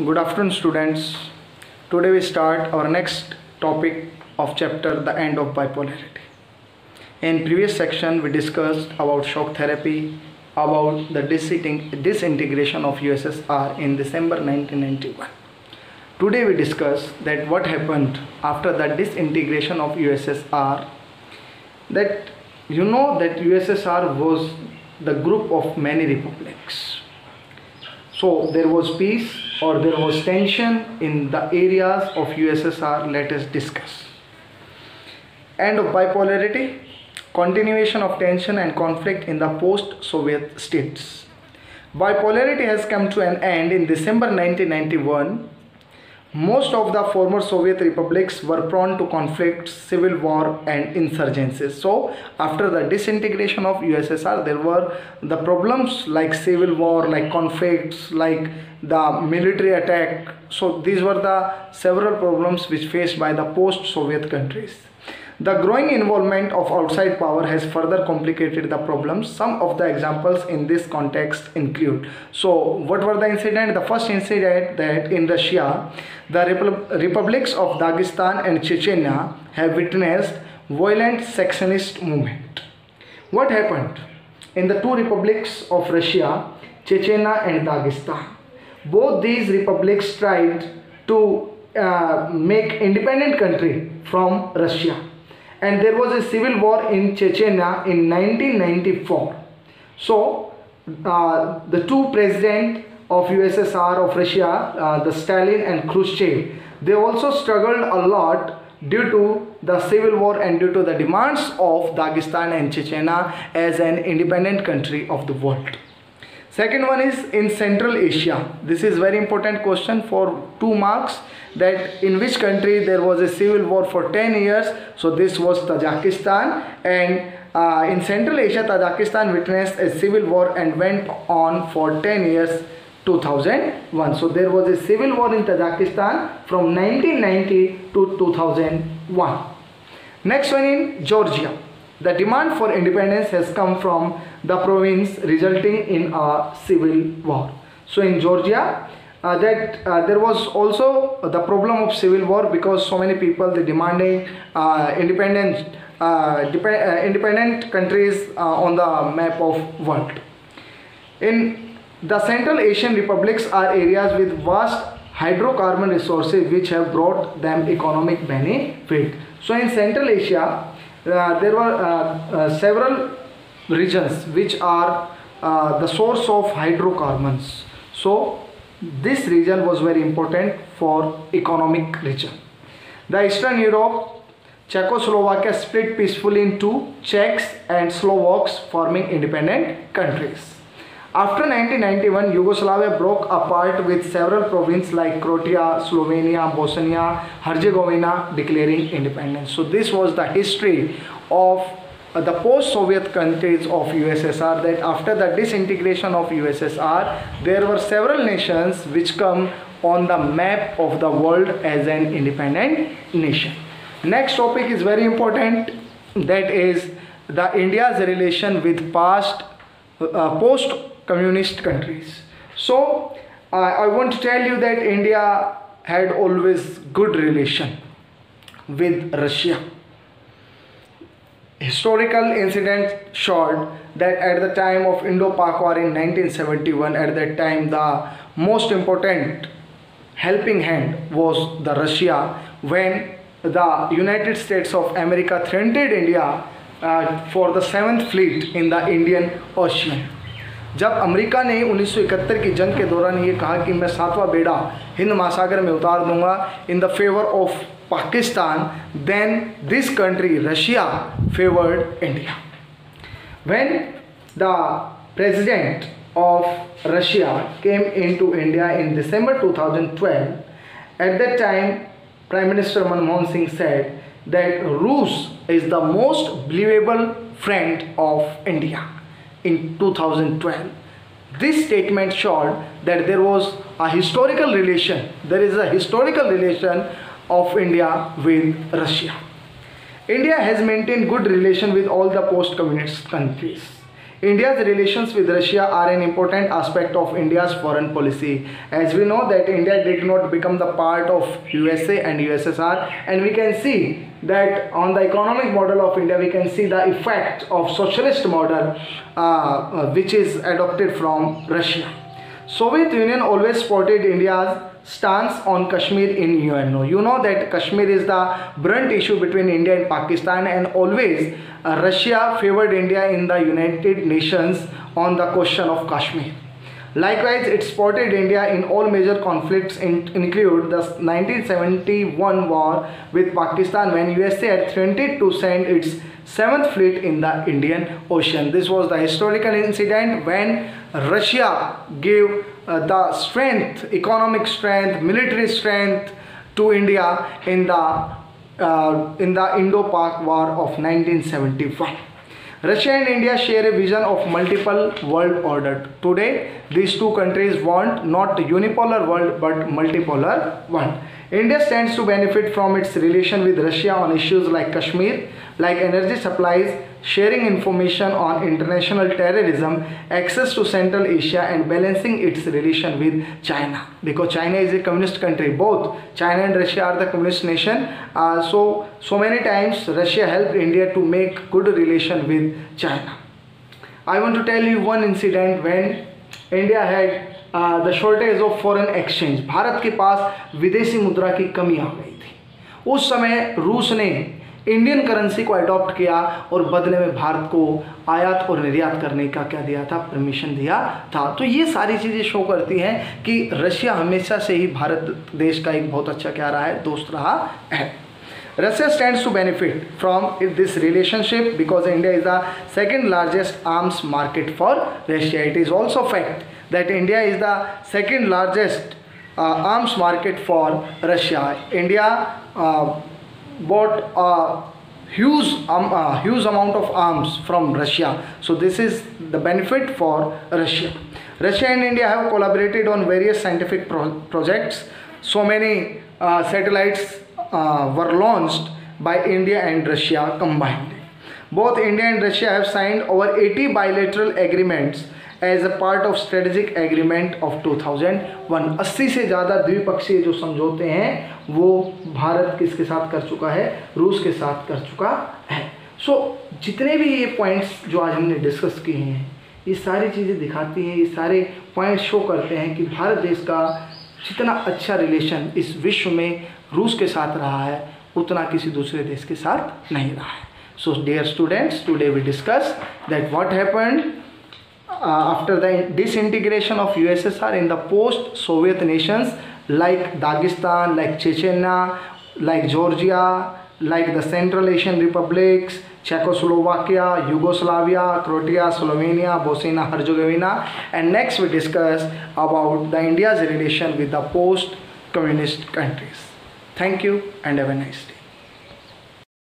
Good afternoon, students. Today we start our next topic of chapter, the end of bipolarity. In previous section, we discussed about shock therapy, about the disintegration of USSR in December 1991. Today we discuss that what happened after the disintegration of USSR. That you know that USSR was the group of many republics. So there was peace or there was tension in the areas of USSR. Let us discuss. End of bipolarity, continuation of tension and conflict in the post-Soviet states. Bipolarity has come to an end in December 1991. Most of the former Soviet republics were prone to conflicts, civil war and insurgencies. So after the disintegration of USSR, there were the problems like civil war, like conflicts, like the military attack. So these were the several problems which faced by the post-Soviet countries. The growing involvement of outside power has further complicated the problems. Some of the examples in this context include. So what were the incidents? The first incident that in Russia, the republics of Dagestan and Chechnya have witnessed violent secessionist movement. What happened? In the two republics of Russia, Chechnya and Dagestan, both these republics tried to make independent country from Russia. And there was a civil war in Chechnya in 1994. So the two presidents of USSR of Russia, the Stalin and Khrushchev, they also struggled a lot due to the civil war and due to the demands of Dagestan and Chechnya as an independent country of the world. Second one is in Central Asia. This is very important question for 2 marks, that in which country there was a civil war for 10 years. So this was Tajikistan, and in Central Asia, Tajikistan witnessed a civil war and went on for 10 years, 2001. So there was a civil war in Tajikistan from 1990 to 2001. Next one in Georgia. The demand for independence has come from the province, resulting in a civil war. So in Georgia, there was also the problem of civil war because so many people they demanding independent countries on the map of world. In the Central Asian republics are areas with vast hydrocarbon resources which have brought them economic benefit. So in Central Asia, there were several regions which are the source of hydrocarbons. So this region was very important for economic region. The Eastern Europe, Czechoslovakia split peacefully into Czechs and Slovaks, forming independent countries. After 1991, Yugoslavia broke apart with several provinces like Croatia, Slovenia, Bosnia, Herzegovina declaring independence. So this was the history of the post-Soviet countries of USSR, that after the disintegration of USSR, there were several nations which come on the map of the world as an independent nation. Next topic is very important, that is the India's relation with post-communist countries. So I want to tell you that India had always good relation with Russia. Historical incidents showed that at the time of Indo-Pak War in 1971, at that time the most important helping hand was the Russia, when the United States of America threatened India for the 7th fleet in the Indian Ocean. जब America ने 1971 की जंग के दौरान ये कहा कि मैं 7वां बेड़ा हिंद महासागर में उतार दूंगा in the favor of Pakistan, then this country, Russia, favored India. When the president of Russia came into India in December 2012, at that time, Prime Minister Manmohan Singh said that Rus is the most believable friend of India in 2012. This statement showed that there was a historical relation. There is a historical relation of India with Russia. India has maintained good relation with all the post-communist countries. India's relations with Russia are an important aspect of India's foreign policy. As we know that India did not become the part of USA and USSR, and we can see that on the economic model of India we can see the effect of socialist model which is adopted from Russia. Soviet Union always supported India's stance on Kashmir in UNO. You know that Kashmir is the brunt issue between India and Pakistan, and always Russia favored India in the United Nations on the question of Kashmir. Likewise, it supported India in all major conflicts include the 1971 war with Pakistan, when USA had threatened to send its 7th fleet in the Indian Ocean. This was the historical incident when Russia gave the strength, economic strength, military strength to India in the Indo-Pak War of 1971. Russia and India share a vision of multiple world order. Today, these two countries want not unipolar world but multipolar world. India stands to benefit from its relation with Russia on issues like Kashmir, like energy supplies, sharing information on international terrorism, access to Central Asia, and balancing its relation with China. Because China is a communist country. Both China and Russia are the communist nation. So many times Russia helped India to make good relation with China. I want to tell you one incident when India had the shortage of foreign exchange. Bharat के पास विदेशी मुद्रा की कमी आ गई थी. उस समय रूस ने इंडियन करेंसी को अडॉप्ट किया और बदले में भारत को आयात और निर्यात करने का क्या दिया था, परमिशन दिया था. तो ये सारी चीज़ें शो करती हैं कि रशिया हमेशा से ही भारत देश का एक बहुत अच्छा क्या रहा है, दोस्त रहा है. Russia stands to benefit from this relationship because India is the second largest arms market for Russia. It is also fact that India is the second largest arms market for Russia. India bought a huge amount of arms from Russia. So this is the benefit for Russia. Russia and India have collaborated on various scientific projects. So many satellites were launched by India and Russia combined. Both India and Russia have signed over 80 bilateral agreements as a part of strategic agreement of 2001. 80 से ज़्यादा द्विपक्षीय जो समझौते हैं वो भारत किसके साथ कर चुका है, रूस के साथ कर चुका है. जितने भी ये पॉइंट्स जो आज हमने डिस्कस किए हैं, ये सारी चीज़ें दिखाती हैं, ये सारे पॉइंट्स शो करते हैं कि भारत देश का जितना अच्छा रिलेशन इस विश्व में रूस के साथ रहा है उतना किसी दूसरे देश के साथ नहीं रहा है. So dear students, today we discuss that what happened after the disintegration of USSR in the post-Soviet nations like Dagestan, like Chechnya, like Georgia, like the Central Asian republics, Czechoslovakia, Yugoslavia, Croatia, Slovenia, Bosnia-Herzegovina, and next we discuss about the India's relation with the post-communist countries. Thank you and have a nice day.